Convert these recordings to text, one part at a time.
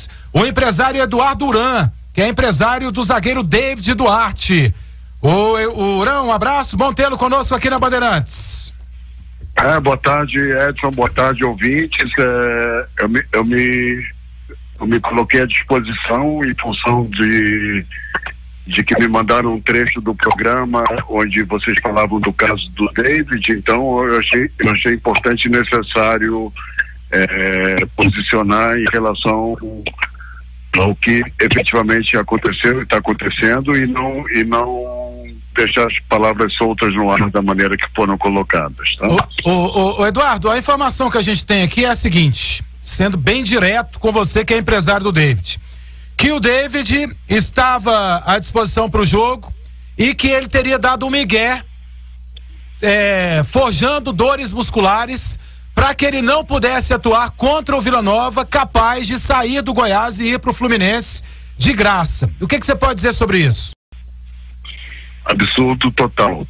Bandeirantes, o empresário Eduardo Uran, que é empresário do zagueiro David Duarte. O Uran, um abraço, bom tê-lo conosco aqui na Bandeirantes. Boa tarde, Edson, boa tarde, ouvintes. Eu me coloquei à disposição em função de que me mandaram um trecho do programa onde vocês falavam do caso do David, então eu achei importante e necessário posicionar em relação ao que efetivamente aconteceu e está acontecendo e não deixar as palavras soltas no ar da maneira que foram colocadas, tá? Eduardo, a informação que a gente tem aqui é a seguinte, sendo bem direto com você que é empresário do David, que o David estava à disposição para o jogo e que ele teria dado um migué, forjando dores musculares para que ele não pudesse atuar contra o Vila Nova, capaz de sair do Goiás e ir para o Fluminense de graça. O que você pode dizer sobre isso? Absurdo total.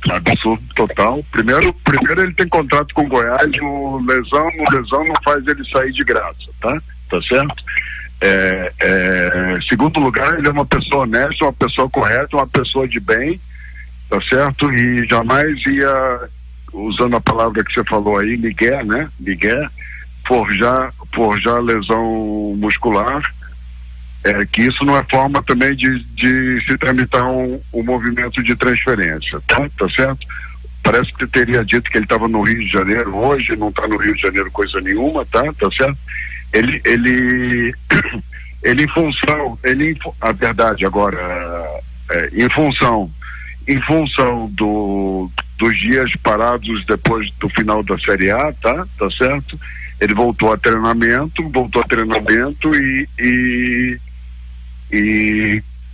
Primeiro ele tem contrato com o Goiás, lesão não faz ele sair de graça, tá certo? Segundo lugar, ele é uma pessoa honesta, uma pessoa correta, uma pessoa de bem, tá certo? E jamais ia, usando a palavra que você falou aí, migué, né? Migué, forjar lesão muscular, que isso não é forma também de se tramitar um movimento de transferência, tá certo? Parece que teria dito que ele estava no Rio de Janeiro hoje, não está no Rio de Janeiro coisa nenhuma, tá certo? Ele em função, a verdade agora, em função dos dias parados depois do final da Série A, tá certo? Ele voltou a treinamento e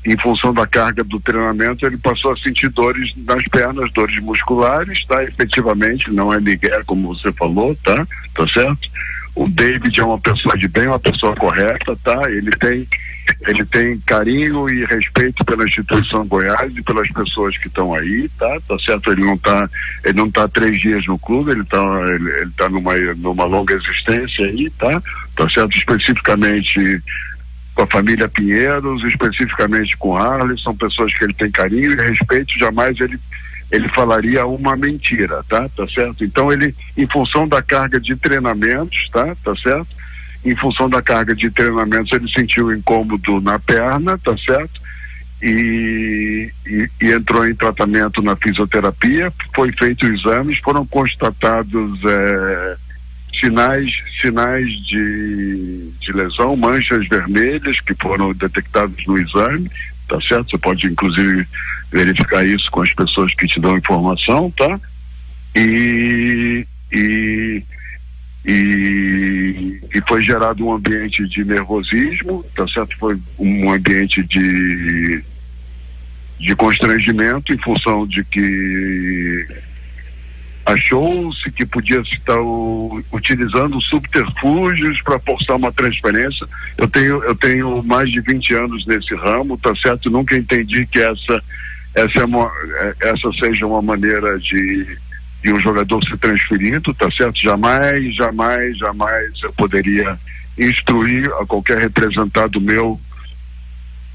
em função da carga do treinamento ele passou a sentir dores nas pernas, dores musculares, tá? Efetivamente, não é migué, como você falou, tá certo? O David é uma pessoa de bem, uma pessoa correta, tá? Ele tem carinho e respeito pela instituição Goiás e pelas pessoas que estão aí, tá certo? Ele não tá 3 dias no clube, ele tá numa longa existência aí, tá certo? Especificamente com a família Pinheiros, especificamente com Arles, são pessoas que ele tem carinho e respeito, jamais ele falaria uma mentira, tá certo? Então ele, em função da carga de treinamentos, tá certo? Em função da carga de treinamentos ele sentiu incômodo na perna, tá certo? E entrou em tratamento na fisioterapia, foi feito exames, foram constatados sinais de lesão, manchas vermelhas que foram detectadas no exame, tá certo? Você pode inclusive verificar isso com as pessoas que te dão informação, tá? E foi gerado um ambiente de nervosismo, tá certo? Foi um ambiente de constrangimento em função de que achou-se que podia estar utilizando subterfúgios para forçar uma transferência. Eu tenho mais de 20 anos nesse ramo, tá certo? Nunca entendi que essa seja uma maneira de um jogador ser transferido, tá certo? Jamais eu poderia instruir a qualquer representado meu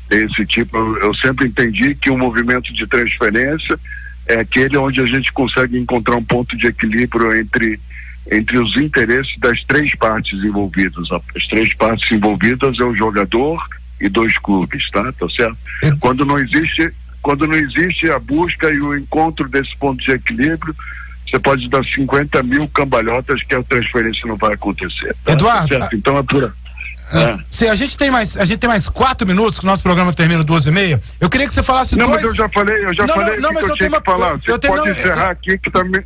desse tipo. Eu sempre entendi que um movimento de transferência é aquele onde a gente consegue encontrar um ponto de equilíbrio entre os interesses das 3 partes envolvidas. As 3 partes envolvidas é o jogador e 2 clubes, tá certo? Quando não existe a busca e o encontro desse ponto de equilíbrio, você pode dar 50 mil cambalhotas que a transferência não vai acontecer. Tá? Eduardo, tá certo? Então é por Se a gente tem mais 4 minutos, que o nosso programa termina 2h30. Eu queria que você falasse Mas eu já falei que eu tinha que falar. Você pode encerrar aqui que também.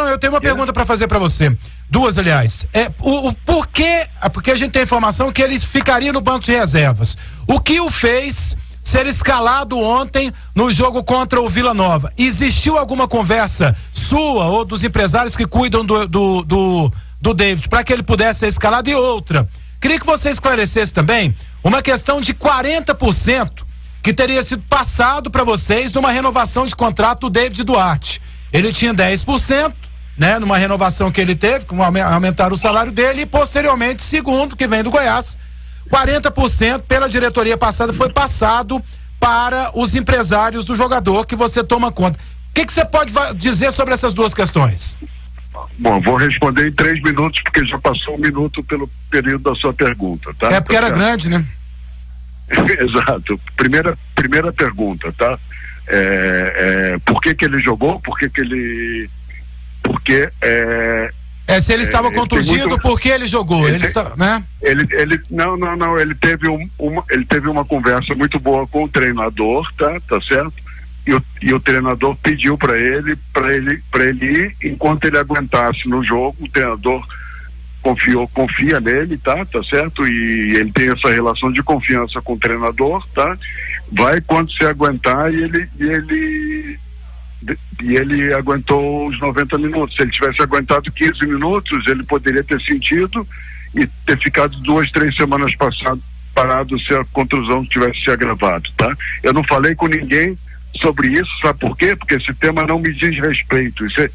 Eu tenho uma pergunta para fazer para você. 2, aliás. Porque a gente tem informação que ele ficaria no banco de reservas. O que o fez ser escalado ontem no jogo contra o Vila Nova? Existiu alguma conversa sua ou dos empresários que cuidam do David para que ele pudesse ser escalado? E outra, queria que você esclarecesse também uma questão de 40% que teria sido passado para vocês numa renovação de contrato do David Duarte. Ele tinha 10%, né, numa renovação que ele teve, como aumentar o salário dele, e posteriormente, segundo, que vem do Goiás, 40% pela diretoria passada foi passado para os empresários do jogador, que você toma conta. O que você pode dizer sobre essas duas questões? Bom, vou responder em 3 minutos, porque já passou 1 minuto pelo período da sua pergunta, tá? É porque era grande, né? Exato. Primeira pergunta, tá? Por que ele jogou? Se ele estava contundido, por que ele jogou? Né? Ele teve uma conversa muito boa com o treinador, tá certo? E o treinador pediu para ele ir enquanto ele aguentasse no jogo. O treinador confia nele, tá certo? E ele tem essa relação de confiança com o treinador, tá? Vai quando se aguentar, e ele aguentou os 90 minutos. Se ele tivesse aguentado 15 minutos, ele poderia ter sentido e ter ficado 2, 3 semanas parado se a contusão tivesse se agravado, tá? Eu não falei com ninguém sobre isso, sabe por quê? Porque esse tema não me diz respeito. Isso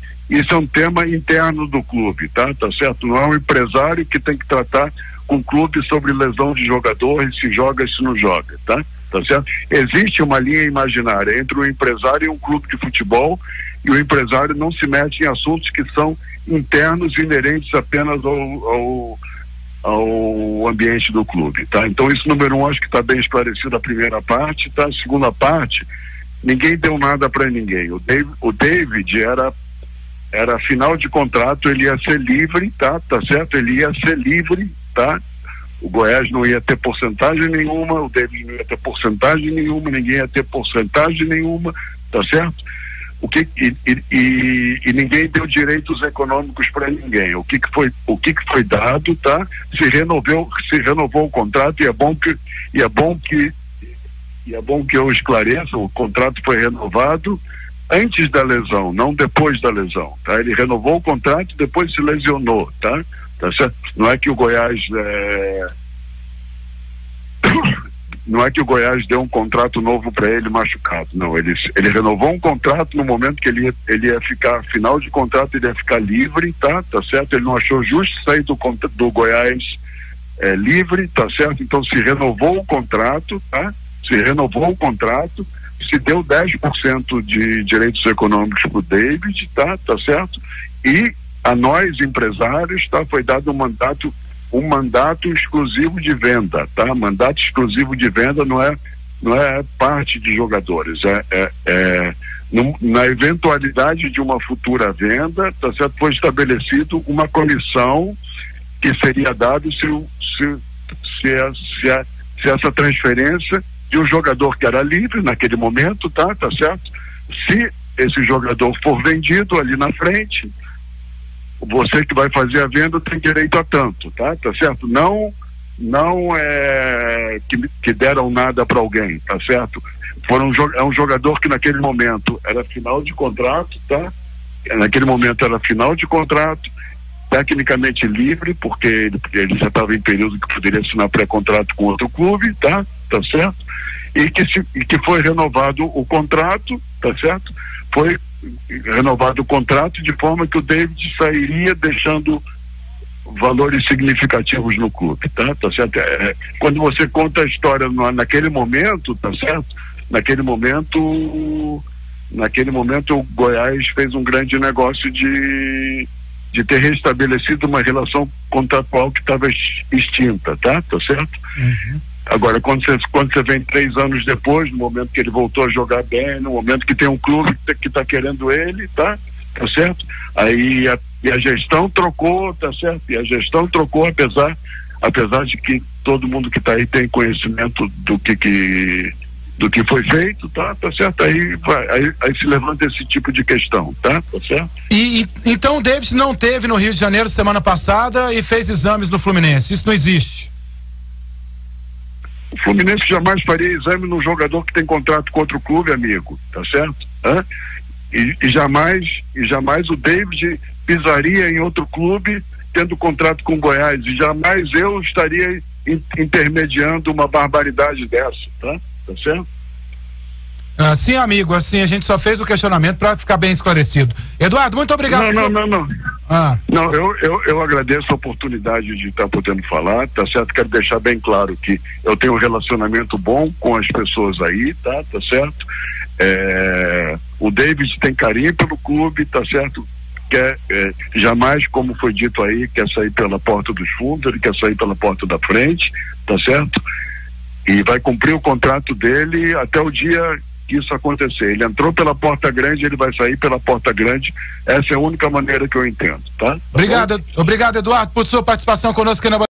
é um tema interno do clube, tá certo? Não é um empresário que tem que tratar com o clube sobre lesão de jogador, se joga e se não joga, tá certo? Existe uma linha imaginária entre um empresário e um clube de futebol, e o empresário não se mete em assuntos que são internos e inerentes apenas ao ambiente do clube, tá? Então isso, número 1, acho que está bem esclarecido a primeira parte, tá? A segunda parte, ninguém deu nada para ninguém. O David era final de contrato, ele ia ser livre, tá certo? Ele ia ser livre, tá? O Goiás não ia ter porcentagem nenhuma, o David não ia ter porcentagem nenhuma, ninguém ia ter porcentagem nenhuma, tá certo? E ninguém deu direitos econômicos para ninguém. O que foi dado, tá? Se renovou o contrato, e é bom que eu esclareça, o contrato foi renovado antes da lesão, não depois da lesão, tá? Ele renovou o contrato e depois se lesionou, tá certo? Não é que o Goiás não é que o Goiás deu um contrato novo para ele machucado, não. Ele renovou um contrato no momento que ele ia ficar, final de contrato, ele ia ficar livre, tá certo? Ele não achou justo sair do Goiás livre, tá certo? Então se renovou o contrato, tá? Se renovou o contrato, se deu 10% de direitos econômicos para o David, tá certo? E a nós, empresários, foi dado um mandato exclusivo de venda, tá? Mandato exclusivo de venda não é parte de jogadores, na eventualidade de uma futura venda, tá certo? Foi estabelecido uma comissão que seria dada se essa transferência de um jogador que era livre naquele momento, tá certo? Se esse jogador for vendido ali na frente, você que vai fazer a venda tem direito a tanto, tá certo? Não é que deram nada para alguém, tá certo? É um jogador que naquele momento era final de contrato, tá? Naquele momento era final de contrato, tecnicamente livre, porque ele já estava em período que poderia assinar pré-contrato com outro clube, tá certo? E que foi renovado o contrato, tá certo? Foi renovado o contrato de forma que o David sairia deixando valores significativos no clube, tá certo? Quando você conta a história naquele momento, tá certo? Naquele momento o Goiás fez um grande negócio de ter restabelecido uma relação contratual que estava extinta, tá certo? Uhum. Agora, quando você vem 3 anos depois, no momento que ele voltou a jogar bem, no momento que tem um clube que está querendo ele, tá certo? Aí a gestão trocou, tá certo? E a gestão trocou, apesar de que todo mundo que está aí tem conhecimento do que foi feito, tá certo? Aí se levanta esse tipo de questão, tá certo? E então o David não teve no Rio de Janeiro semana passada e fez exames no Fluminense, isso não existe? O Fluminense jamais faria exame num jogador que tem contrato com outro clube, amigo, tá certo? E jamais o David pisaria em outro clube tendo contrato com o Goiás, e jamais eu estaria intermediando uma barbaridade dessa, tá certo? Sim, amigo, assim, a gente só fez o questionamento para ficar bem esclarecido. Eduardo, muito obrigado. Não. Não, eu agradeço a oportunidade de estar podendo falar, tá certo? Quero deixar bem claro que eu tenho um relacionamento bom com as pessoas aí, tá certo? O David tem carinho pelo clube, tá certo? Jamais, como foi dito aí, quer sair pela porta dos fundos, ele quer sair pela porta da frente, tá certo? E vai cumprir o contrato dele até o dia que isso acontecer. Ele entrou pela porta grande, ele vai sair pela porta grande. Essa é a única maneira que eu entendo, tá? Obrigado, Eduardo, por sua participação conosco aqui na